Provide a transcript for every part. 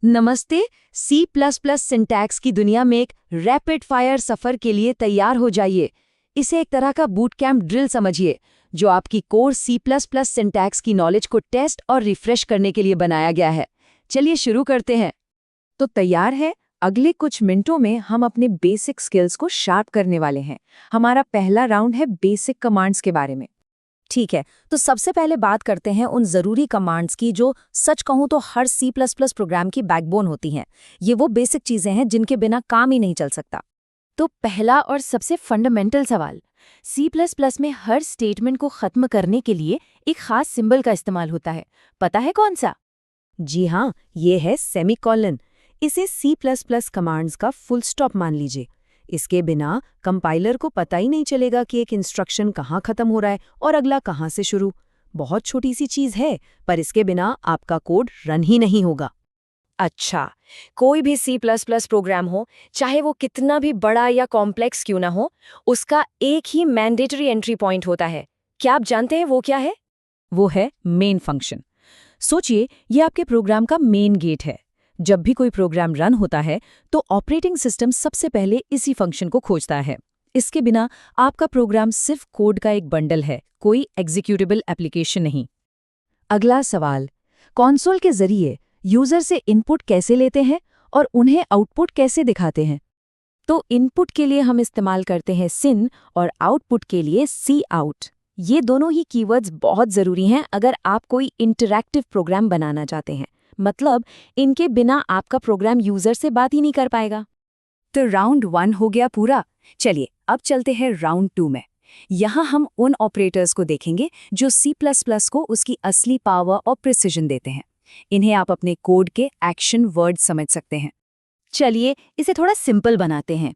नमस्ते। C++ syntax की दुनिया में एक रैपिड फायर सफर के लिए तैयार हो जाइए। इसे एक तरह का बूट कैंप ड्रिल समझिए, जो आपकी कोर C++ सिंटैक्स की नॉलेज को टेस्ट और रिफ्रेश करने के लिए बनाया गया है। चलिए शुरू करते हैं। तो तैयार है। अगले कुछ मिनटों में हम अपने बेसिक स्किल्स को शार्प करने वाले हैं। हमारा पहला राउंड है बेसिक कमांड्स के बारे में। ठीक है, तो सबसे पहले बात करते हैं उन ज़रूरी कमांड्स की जो सच कहूँ तो हर C++ प्रोग्राम की बैकबोन होती हैं। ये वो बेसिक चीज़ें हैं जिनके बिना काम ही नहीं चल सकता। तो पहला और सबसे फंडामेंटल सवाल, C++ में हर स्टेटमेंट को ख़त्म करने के लिए एक खास सिंबल का इस्तेमाल होता है। पता है कौन सा? जी हाँ, ये है सेमीकोलन। इसे C++ कमांड्स का फुल स्टॉप मान लीजिए। इसके बिना कंपाइलर को पता ही नहीं चलेगा कि एक इंस्ट्रक्शन कहाँ खत्म हो रहा है और अगला कहाँ से शुरू। बहुत छोटी सी चीज़ है, पर इसके बिना आपका कोड रन ही नहीं होगा। अच्छा, कोई भी C++ प्रोग्राम हो, चाहे वो कितना भी बड़ा या कॉम्प्लेक्स क्यों ना हो, उसका एक ही मैंडेटरी एंट्री पॉइंट होता है। क्या आप जानते हैं वो क्या है? वो है मेन फंक्शन। सोचिए, ये आपके प्रोग्राम का मेन गेट है। जब भी कोई प्रोग्राम रन होता है तो ऑपरेटिंग सिस्टम सबसे पहले इसी फंक्शन को खोजता है। इसके बिना आपका प्रोग्राम सिर्फ कोड का एक बंडल है, कोई एग्जीक्यूटेबल एप्लीकेशन नहीं। अगला सवाल, कंसोल के जरिए यूजर से इनपुट कैसे लेते हैं और उन्हें आउटपुट कैसे दिखाते हैं? तो इनपुट के लिए हम इस्तेमाल करते हैं सिन और आउटपुट के लिए सी आउट। ये दोनों ही कीवर्ड्स बहुत ज़रूरी हैं अगर आप कोई इंटरैक्टिव प्रोग्राम बनाना चाहते हैं। मतलब इनके बिना आपका प्रोग्राम यूजर से बात ही नहीं कर पाएगा। तो राउंड 1 हो गया पूरा। चलिए अब चलते हैं राउंड 2 में। यहाँ हम उन ऑपरेटर्स को देखेंगे जो C++ को उसकी असली पावर और प्रिसिजन देते हैं। इन्हें आप अपने कोड के एक्शन वर्ड समझ सकते हैं। चलिए इसे थोड़ा सिंपल बनाते हैं।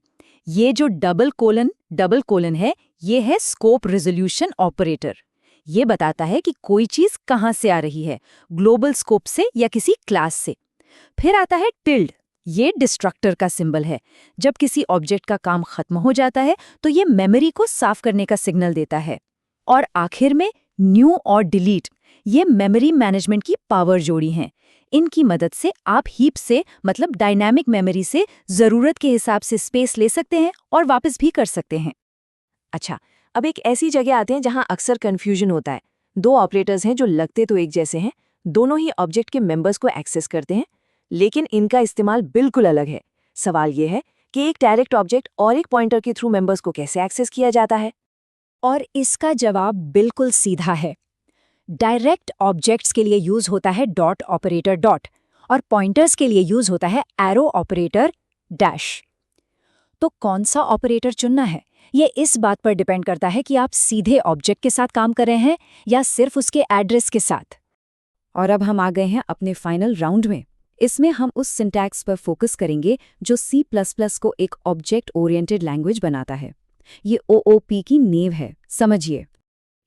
ये जो डबल कोलन है, ये है स्कोप रेजोल्यूशन ऑपरेटर। ये बताता है कि कोई चीज कहाँ से आ रही है, ग्लोबल स्कोप से या किसी क्लास से। फिर आता है टिल्ड। ये डिस्ट्रक्टर का सिंबल है। जब किसी ऑब्जेक्ट का काम खत्म हो जाता है तो ये मेमोरी को साफ करने का सिग्नल देता है। और आखिर में न्यू और डिलीट, ये मेमोरी मैनेजमेंट की पावर जोड़ी हैं। इनकी मदद से आप हीप से मतलब डायनामिक मेमोरी से ज़रूरत के हिसाब से स्पेस ले सकते हैं और वापस भी कर सकते हैं। अच्छा, अब एक ऐसी जगह आते हैं जहाँ अक्सर कन्फ्यूजन होता है। दो ऑपरेटर्स हैं जो लगते तो एक जैसे हैं, दोनों ही ऑब्जेक्ट के मेंबर्स को एक्सेस करते हैं, लेकिन इनका इस्तेमाल बिल्कुल अलग है। सवाल ये है कि एक डायरेक्ट ऑब्जेक्ट और एक पॉइंटर के थ्रू मेंबर्स को कैसे एक्सेस किया जाता है? और इसका जवाब बिल्कुल सीधा है। डायरेक्ट ऑब्जेक्ट्स के लिए यूज होता है डॉट ऑपरेटर डॉट, और पॉइंटर्स के लिए यूज होता है एरो ऑपरेटर डैश। तो कौन सा ऑपरेटर चुनना है, ये इस बात पर डिपेंड करता है कि आप सीधे ऑब्जेक्ट के साथ काम कर रहे हैं या सिर्फ उसके एड्रेस के साथ। और अब हम आ गए हैं अपने फाइनल राउंड में। इसमें हम उस सिंटैक्स पर फोकस करेंगे जो C++ को एक ऑब्जेक्ट ओरिएंटेड लैंग्वेज बनाता है। ये OOP की नींव है, समझिए।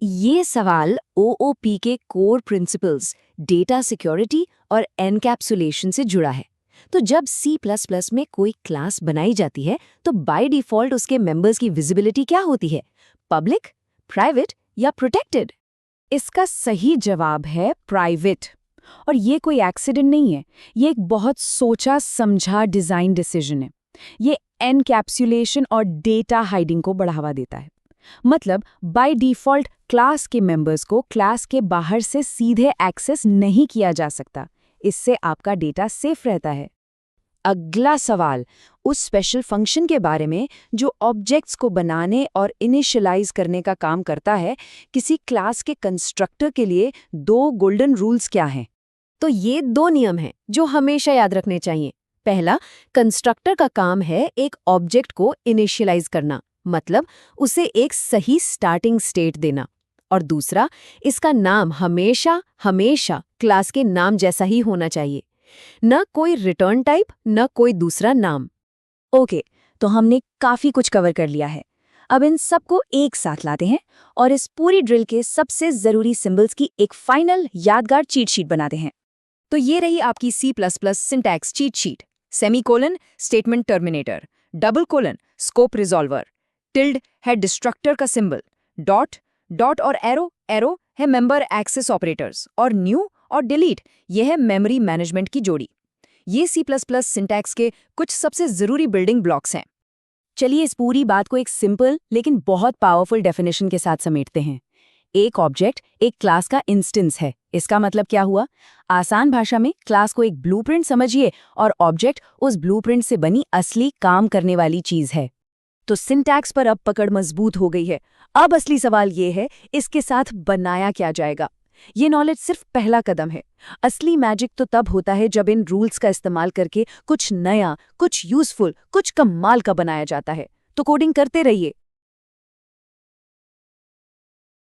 ये सवाल OOP के कोर प्रिंसिपल्स, डेटा सिक्योरिटी और एनकैप्सुलेशन से जुड़ा है। तो जब C++ में कोई क्लास बनाई जाती है तो बाय डिफ़ॉल्ट उसके मेंबर्स की विजिबिलिटी क्या होती है? पब्लिक, प्राइवेट या प्रोटेक्टेड? इसका सही जवाब है प्राइवेट। और ये कोई एक्सीडेंट नहीं है, ये एक बहुत सोचा समझा डिज़ाइन डिसीजन है। ये एनकैप्सुलेशन और डेटा हाइडिंग को बढ़ावा देता है। मतलब बाय डिफ़ॉल्ट क्लास के मेंबर्स को क्लास के बाहर से सीधे एक्सेस नहीं किया जा सकता। इससे आपका डेटा सेफ रहता है। अगला सवाल उस स्पेशल फंक्शन के बारे में जो ऑब्जेक्ट्स को बनाने और इनिशियलाइज करने का काम करता है। किसी क्लास के कंस्ट्रक्टर के लिए 2 गोल्डन रूल्स क्या हैं? तो ये 2 नियम हैं जो हमेशा याद रखने चाहिए। पहला, कंस्ट्रक्टर का काम है एक ऑब्जेक्ट को इनिशियलाइज करना, मतलब उसे एक सही स्टार्टिंग स्टेट देना। और दूसरा, इसका नाम हमेशा क्लास के नाम जैसा ही होना चाहिए, न कोई रिटर्न टाइप, न कोई दूसरा नाम। ओके, तो हमने काफी कुछ कवर कर लिया है। अब इन सबको एक साथ लाते हैं और इस पूरी ड्रिल के सबसे जरूरी सिंबल्स की एक फाइनल यादगार चीट शीट बनाते हैं। तो ये रही आपकी C++ syntax cheat sheet. Semicolon statement terminator, double colon scope resolver, tilde है डिस्ट्रक्टर का सिंबल, डॉट और एरो है मेंबर एक्सेस ऑपरेटर्स, और न्यू और डिलीट ये है मेमोरी मैनेजमेंट की जोड़ी। ये C++ सिंटैक्स के कुछ सबसे ज़रूरी बिल्डिंग ब्लॉक्स हैं। चलिए इस पूरी बात को एक सिंपल लेकिन बहुत पावरफुल डेफिनेशन के साथ समेटते हैं। एक ऑब्जेक्ट एक क्लास का इंस्टेंस है। इसका मतलब क्या हुआ? आसान भाषा में क्लास को एक ब्लूप्रिंट समझिए और ऑब्जेक्ट उस ब्लूप्रिंट से बनी असली काम करने वाली चीज है। तो सिंटैक्स पर अब पकड़ मजबूत हो गई है। अब असली सवाल ये है, इसके साथ बनाया क्या जाएगा? ये नॉलेज सिर्फ पहला कदम है। असली मैजिक तो तब होता है जब इन रूल्स का इस्तेमाल करके कुछ नया, कुछ यूजफुल, कुछ कमाल का बनाया जाता है। तो कोडिंग करते रहिए,